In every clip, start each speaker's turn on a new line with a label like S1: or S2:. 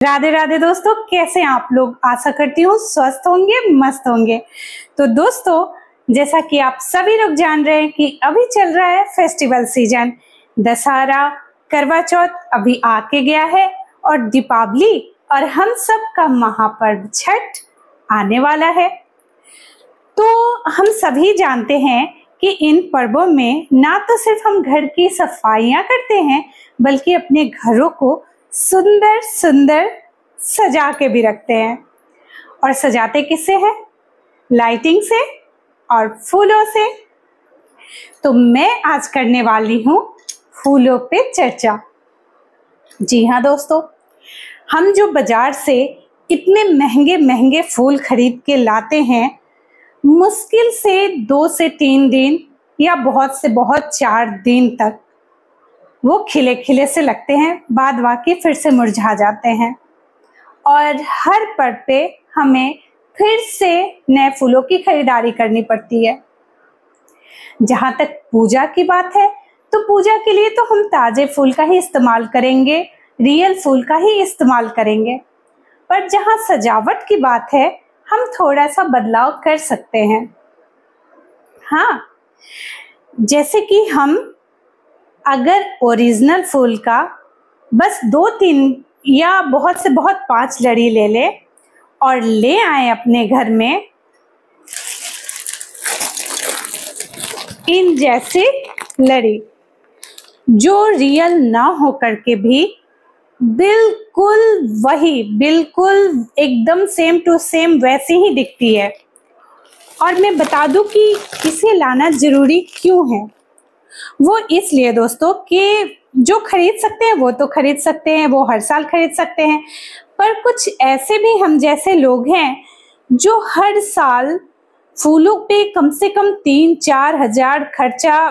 S1: राधे राधे दोस्तों, कैसे हैं आप लोग। आशा करती हूँ स्वस्थ होंगे, मस्त होंगे। तो दोस्तों, जैसा कि आप सभी लोग जान रहे हैं कि अभी चल रहा है फेस्टिवल सीजन। दशहरा, करवा चौथ अभी आके गया है और दीपावली और हम सब का महापर्व छठ आने वाला है। तो हम सभी जानते हैं कि इन पर्वों में ना तो सिर्फ हम घर की सफाइयां करते हैं, बल्कि अपने घरों को सुंदर सुंदर सजा के भी रखते हैं। और सजाते किससे हैं? लाइटिंग से और फूलों से। तो मैं आज करने वाली हूँ फूलों पे चर्चा। जी हाँ दोस्तों, हम जो बाजार से इतने महंगे महंगे फूल खरीद के लाते हैं, मुश्किल से 2 से 3 दिन या बहुत से बहुत 4 दिन तक वो खिले खिले से लगते हैं, बाद बाकी फिर से मुरझा जाते हैं। और हर पर्व पे हमें फिर से नए फूलों की खरीदारी करनी पड़ती है। जहाँ तक पूजा की बात है, तो पूजा के लिए तो हम ताजे फूल का ही इस्तेमाल करेंगे, रियल फूल का ही इस्तेमाल करेंगे। पर जहाँ सजावट की बात है, हम थोड़ा सा बदलाव कर सकते हैं। हाँ, जैसे कि हम अगर ओरिजिनल फूल का बस 2-3 या बहुत से बहुत 5 लड़ी ले ले और ले आए अपने घर में इन जैसी लड़ी, जो रियल ना हो करके भी बिल्कुल वही, बिल्कुल एकदम सेम टू सेम वैसी ही दिखती है। और मैं बता दूं कि इसे लाना जरूरी क्यों है। वो इसलिए दोस्तों कि जो खरीद सकते हैं वो तो खरीद सकते हैं, वो हर साल खरीद सकते हैं। पर कुछ ऐसे भी हम जैसे लोग हैं जो हर साल फूलों पे कम से कम 3-4 हजार खर्चा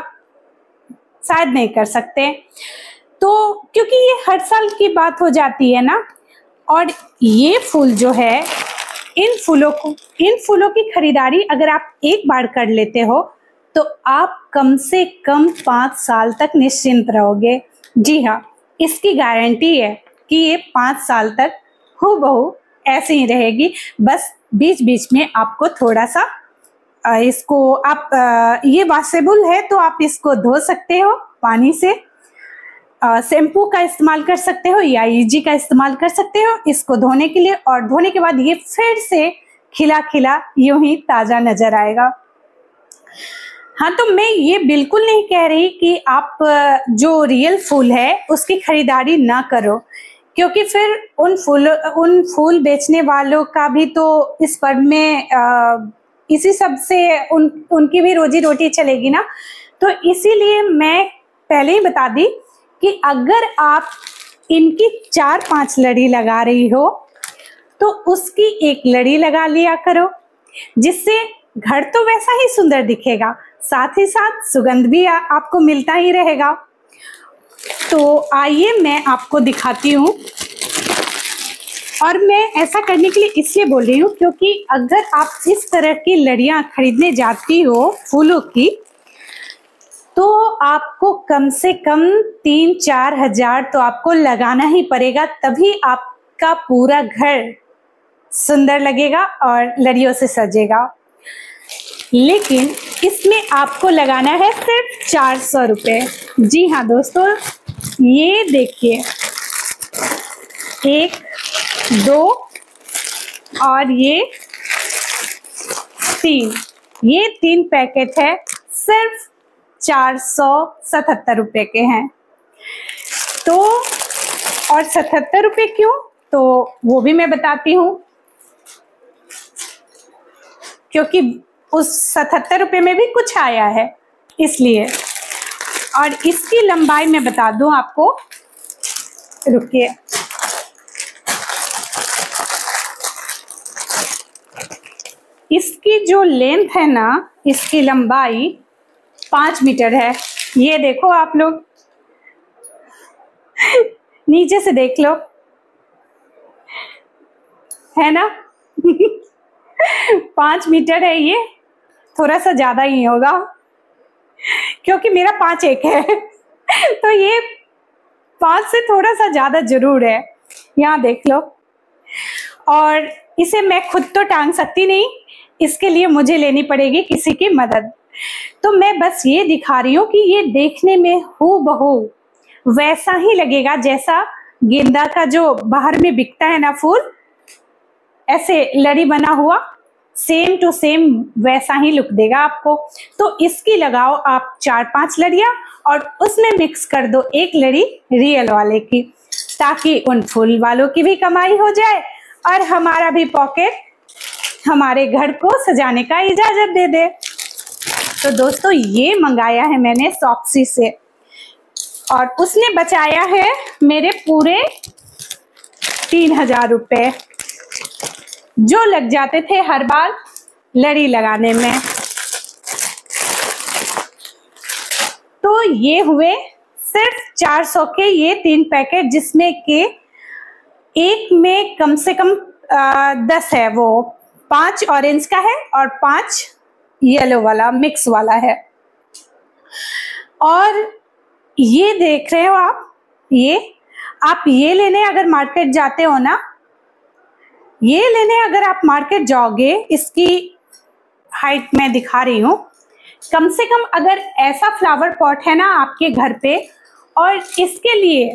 S1: शायद नहीं कर सकते। तो क्योंकि ये हर साल की बात हो जाती है ना। और ये फूल जो है, इन फूलों की खरीदारी अगर आप एक बार कर लेते हो तो आप कम से कम 5 साल तक निश्चिंत रहोगे। जी हाँ, इसकी गारंटी है कि ये 5 साल तक हूबहू ऐसे ही रहेगी। बस बीच बीच में आपको थोड़ा सा इसको आप ये वॉशेबल है तो आप इसको धो सकते हो पानी से। शैम्पू का इस्तेमाल कर सकते हो या इजी का इस्तेमाल कर सकते हो इसको धोने के लिए। और धोने के बाद ये फिर से खिला खिला यूं ही ताज़ा नजर आएगा। हाँ, तो मैं ये बिल्कुल नहीं कह रही कि आप जो रियल फूल है उसकी खरीदारी ना करो, क्योंकि फिर उन फूल बेचने वालों का भी तो इस पर्व में इसी सब से उनकी भी रोजी रोटी चलेगी ना। तो इसीलिए मैं पहले ही बता दी कि अगर आप इनकी 4-5 लड़ी लगा रही हो तो उसकी एक लड़ी लगा लिया करो, जिससे घर तो वैसा ही सुंदर दिखेगा, साथ ही साथ सुगंध भी आपको मिलता ही रहेगा। तो आइए मैं आपको दिखाती हूँ। और मैं ऐसा करने के लिए इसलिए बोल रही हूँ क्योंकि अगर आप इस तरह की लड़ियाँ खरीदने जाती हो फूलों की, तो आपको कम से कम 3-4 हजार तो आपको लगाना ही पड़ेगा, तभी आपका पूरा घर सुंदर लगेगा और लड़ियों से सजेगा। लेकिन इसमें आपको लगाना है सिर्फ 400 रुपये। जी हाँ दोस्तों, ये देखिए 1, 2 और ये 3, ये 3 पैकेट है, सिर्फ 477 रुपये के हैं। तो और 77 रुपये क्यों, तो वो भी मैं बताती हूँ। क्योंकि उस 77 रुपये में भी कुछ आया है इसलिए। और इसकी लंबाई मैं बता दूं आपको, रुकिए, इसकी जो लेंथ है ना, इसकी लंबाई 5 मीटर है। ये देखो आप लोग नीचे से देख लो, है ना 5 मीटर है। ये थोड़ा सा ज्यादा ही होगा क्योंकि मेरा 5'1" है तो ये 5 से थोड़ा सा ज्यादा जरूर है। यहाँ देख लो, और इसे मैं खुद तो टांग सकती नहीं, इसके लिए मुझे लेनी पड़ेगी किसी की मदद। तो मैं बस ये दिखा रही हूँ कि ये देखने में हूबहू वैसा ही लगेगा जैसा गेंदा का जो बाहर में बिकता है ना फूल, ऐसे लड़ी बना हुआ, सेम टू सेम वैसा ही लुक देगा आपको। तो इसकी लगाओ आप 4-5 लड़ियां और उसमें मिक्स कर दो एक लड़ी रियल वाले की, ताकि उन फूल वालों की भी कमाई हो जाए और हमारा भी पॉकेट हमारे घर को सजाने का इजाजत दे दे। तो दोस्तों ये मंगाया है मैंने शॉप्सी से और उसने बचाया है मेरे पूरे 3000 रुपए, जो लग जाते थे हर बार लड़ी लगाने में। तो ये हुए सिर्फ 400 के ये 3 पैकेट, जिसमें के एक में कम से कम 10 है, वो 5 ऑरेंज का है और 5 येलो वाला मिक्स वाला है। और ये देख रहे हो आप ये लेने अगर मार्केट जाते हो ना, ये लेने अगर आप मार्केट जाओगे, इसकी हाइट मैं दिखा रही हूँ, कम से कम अगर ऐसा फ्लावर पॉट है ना आपके घर पे, और इसके लिए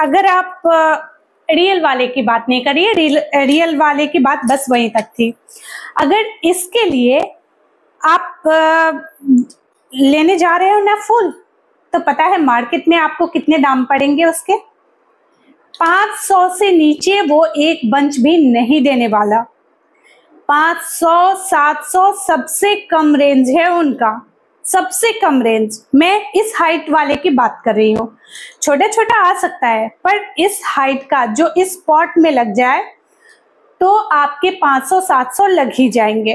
S1: अगर आप रियल वाले की बात नहीं करिए, रियल वाले की बात बस वहीं तक थी, अगर इसके लिए आप लेने जा रहे हो ना फूल, तो पता है मार्केट में आपको कितने दाम पड़ेंगे उसके? 500 से नीचे वो एक बंच भी नहीं देने वाला। 500, 700 सबसे कम रेंज है उनका, सबसे कम रेंज। मैं इस हाइट वाले की बात कर रही हूँ, छोटा छोटा आ सकता है, पर इस हाइट का जो इस पॉट में लग जाए तो आपके 500-700 लग ही जाएंगे।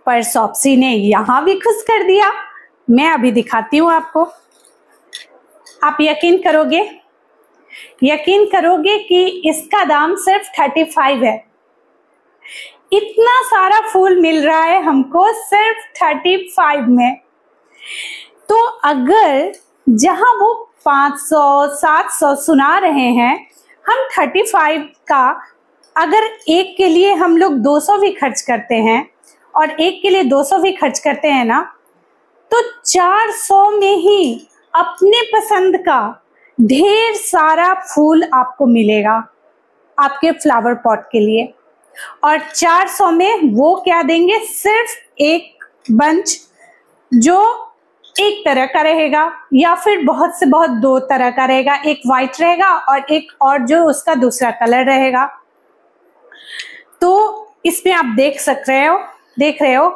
S1: पर शॉप्सी ने यहाँ भी खुश कर दिया। मैं अभी दिखाती हूँ आपको। आप यकीन करोगे कि इसका दाम सिर्फ 35 है। इतना सारा फूल मिल रहा है हमको सिर्फ 35 में। तो अगर जहां वो 500-700 सुना रहे हैं, हम 35 का अगर एक के लिए हम लोग 200 भी खर्च करते हैं और एक के लिए 200 भी खर्च करते हैं ना, तो 400 में ही अपने पसंद का ढेर सारा फूल आपको मिलेगा आपके फ्लावर पॉट के लिए। और 400 में वो क्या देंगे? सिर्फ एक बंच जो एक तरह का रहेगा, या फिर बहुत से बहुत 2 तरह का रहेगा, एक वाइट रहेगा और एक और जो उसका दूसरा कलर रहेगा। तो इसमें आप देख रहे हो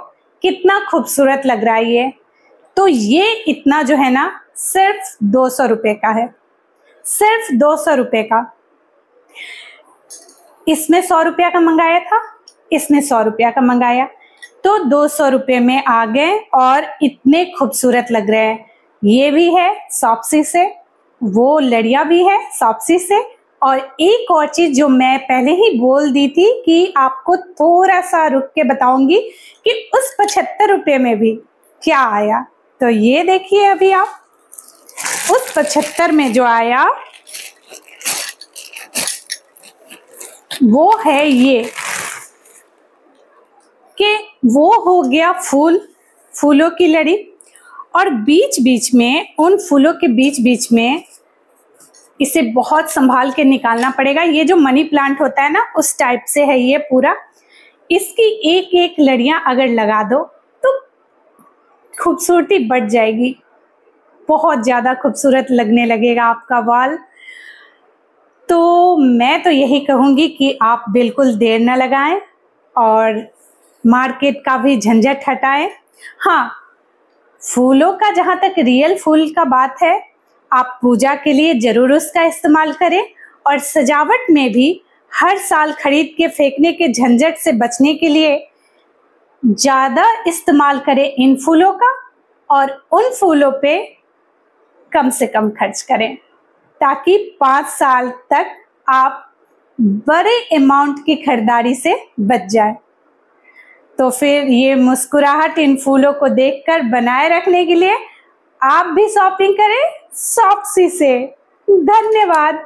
S1: कितना खूबसूरत लग रहा है ये। तो ये इतना जो है ना सिर्फ 200 रुपए का है, सिर्फ 200 रुपए का। इसमें 100 रुपया का मंगाया था, इसमें 100 रुपया का मंगाया, तो 200 रुपये में आ गए और इतने खूबसूरत लग रहे हैं। ये भी है शॉप्सी से, वो लड़िया भी है शॉप्सी से। और एक और चीज जो मैं पहले ही बोल दी थी कि आपको थोड़ा सा रुक के बताऊंगी कि उस 75 रुपये में भी क्या आया, तो ये देखिए अभी आप। उस 75 में जो आया वो है ये कि वो हो गया फूलों की लड़ी, और बीच बीच में, उन फूलों के बीच बीच में इसे बहुत संभाल के निकालना पड़ेगा। ये जो मनी प्लांट होता है ना, उस टाइप से है ये पूरा। इसकी एक एक लड़ियां अगर लगा दो तो खूबसूरती बढ़ जाएगी, बहुत ज्यादा खूबसूरत लगने लगेगा आपका वाल। तो मैं तो यही कहूंगी कि आप बिल्कुल देर न लगाएं और मार्केट का भी झंझट हटाएं। हाँ, फूलों का जहां तक रियल फूल का बात है, आप पूजा के लिए जरूर उसका इस्तेमाल करें, और सजावट में भी हर साल खरीद के फेंकने के झंझट से बचने के लिए ज्यादा इस्तेमाल करें इन फूलों का, और उन फूलों पे कम से कम खर्च करें, ताकि 5 साल तक आप बड़े अमाउंट की खरीदारी से बच जाए। तो फिर ये मुस्कुराहट इन फूलों को देखकर बनाए रखने के लिए आप भी शॉपिंग करें शॉप्सी से। धन्यवाद।